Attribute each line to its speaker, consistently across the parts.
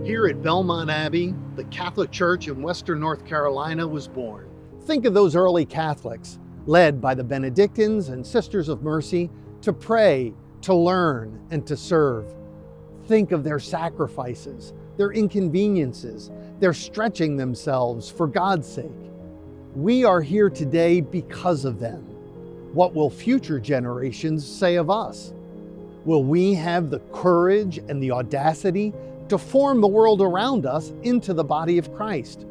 Speaker 1: Here at Belmont Abbey, the Catholic Church in Western North Carolina was born. Think of those early Catholics, led by the Benedictines and Sisters of Mercy, to pray, to learn, and to serve. Think of their sacrifices, their inconveniences, their stretching themselves for God's sake. We are here today because of them. What will future generations say of us? Will we have the courage and the audacity to form the world around us into the body of Christ?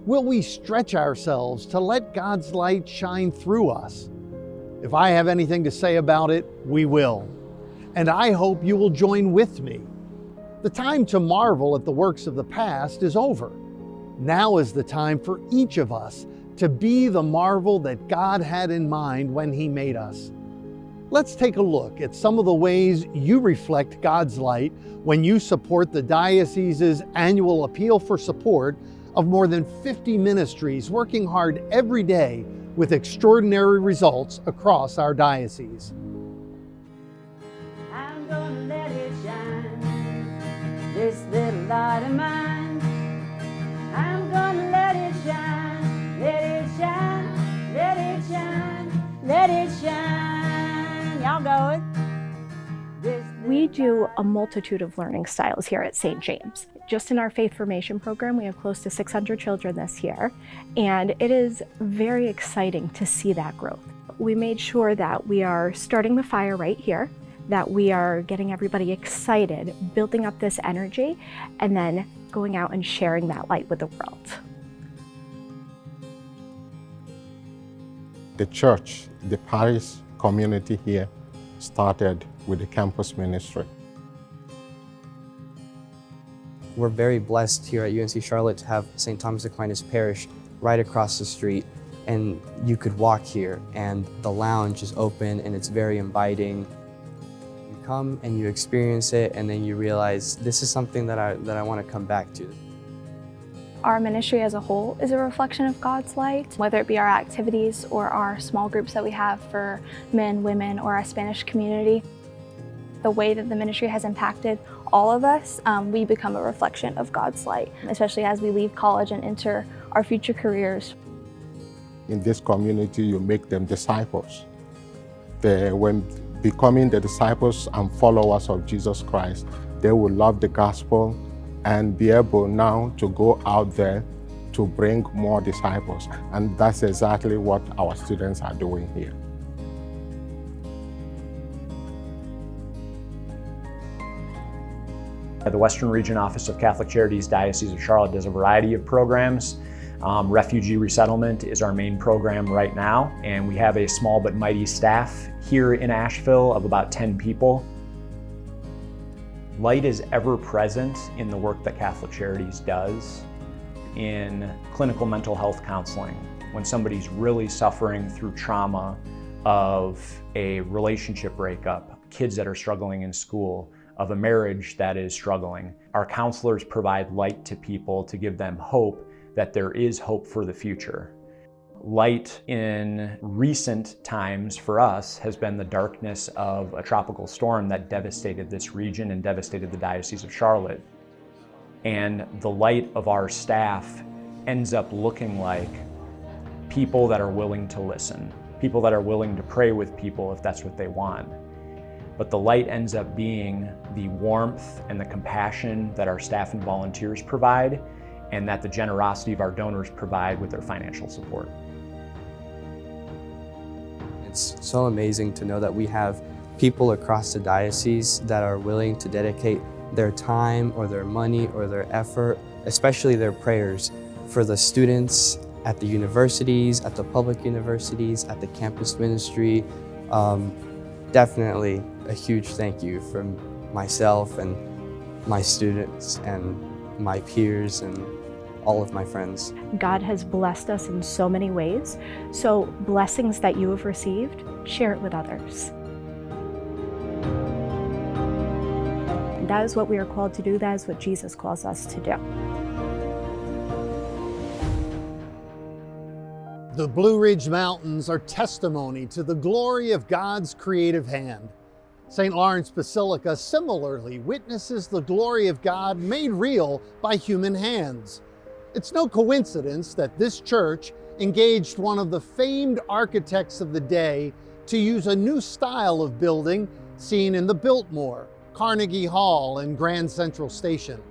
Speaker 1: Will we stretch ourselves to let God's light shine through us? If I have anything to say about it, we will. And I hope you will join with me. The time to marvel at the works of the past is over. Now is the time for each of us to be the marvel that God had in mind when He made us. Let's take a look at some of the ways you reflect God's light when you support the Diocese's annual appeal for support of more than 50 ministries working hard every day with extraordinary results across our diocese.
Speaker 2: I'm gonna let it shine, this little light of mine. I'm gonna let it shine, let it shine, let it shine, let it shine. Y'all go it.
Speaker 3: We do a multitude of learning styles here at St. James. Just in our faith formation program, we have close to 600 children this year, and it is very exciting to see that growth. We made sure that we are starting the fire right here, that we are getting everybody excited, building up this energy, and then going out and sharing that light with the world.
Speaker 4: The church, the parish community here started with the campus ministry.
Speaker 5: We're very blessed here at UNC Charlotte to have St. Thomas Aquinas Parish right across the street, and you could walk here and the lounge is open and it's very inviting. You come and you experience it, and then you realize this is something that I want to come back to.
Speaker 3: Our ministry as a whole is a reflection of God's light, whether it be our activities or our small groups that we have for men, women, or our Spanish community. The way that the ministry has impacted all of us, we become a reflection of God's light, especially as we leave college and enter our future careers.
Speaker 4: In this community, you make them disciples. When becoming the disciples and followers of Jesus Christ, they will love the gospel and be able now to go out there to bring more disciples. And that's exactly what our students are doing here.
Speaker 6: The Western Region Office of Catholic Charities, Diocese of Charlotte, does a variety of programs. Refugee resettlement is our main program right now, and we have a small but mighty staff here in Asheville of about 10 people. Light is ever present in the work that Catholic Charities does in clinical mental health counseling. When somebody's really suffering through trauma of a relationship breakup, kids that are struggling in school, of a marriage that is struggling, our counselors provide light to people to give them hope that there is hope for the future. Light in recent times for us has been the darkness of a tropical storm that devastated this region and devastated the Diocese of Charlotte. And the light of our staff ends up looking like people that are willing to listen, people that are willing to pray with people if that's what they want. But the light ends up being the warmth and the compassion that our staff and volunteers provide, and that the generosity of our donors provide with their financial support.
Speaker 5: It's so amazing to know that we have people across the diocese that are willing to dedicate their time or their money or their effort, especially their prayers, for the students at the universities, at the public universities, at the campus ministry. Definitely a huge thank you from myself and my students and my peers and all of my friends.
Speaker 3: God has blessed us in so many ways, so blessings that you have received, share it with others. And that is what we are called to do. That is what Jesus calls us to do.
Speaker 1: The Blue Ridge Mountains are testimony to the glory of God's creative hand. St. Lawrence Basilica similarly witnesses the glory of God made real by human hands. It's no coincidence that this church engaged one of the famed architects of the day to use a new style of building seen in the Biltmore, Carnegie Hall, and Grand Central Station.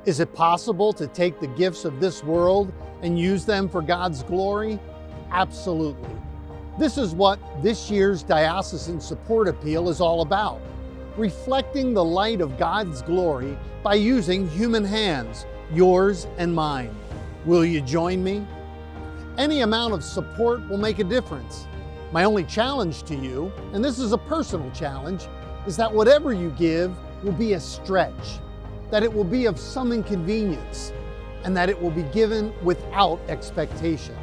Speaker 1: Is it possible to take the gifts of this world and use them for God's glory? Absolutely. This is what this year's Diocesan Support Appeal is all about, reflecting the light of God's glory by using human hands, yours and mine. Will you join me? Any amount of support will make a difference. My only challenge to you, and this is a personal challenge, is that whatever you give will be a stretch, that it will be of some inconvenience, and that it will be given without expectation,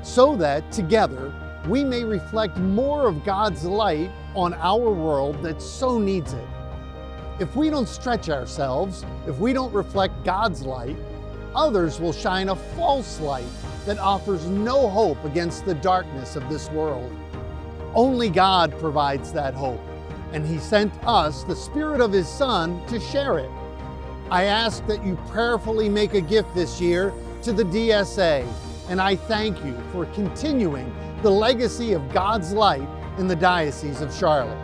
Speaker 1: so that together we may reflect more of God's light on our world that so needs it. If we don't stretch ourselves, if we don't reflect God's light, others will shine a false light that offers no hope against the darkness of this world. Only God provides that hope, and He sent us the Spirit of His Son to share it. I ask that you prayerfully make a gift this year to the DSA, and I thank you for continuing the legacy of God's light in the Diocese of Charlotte.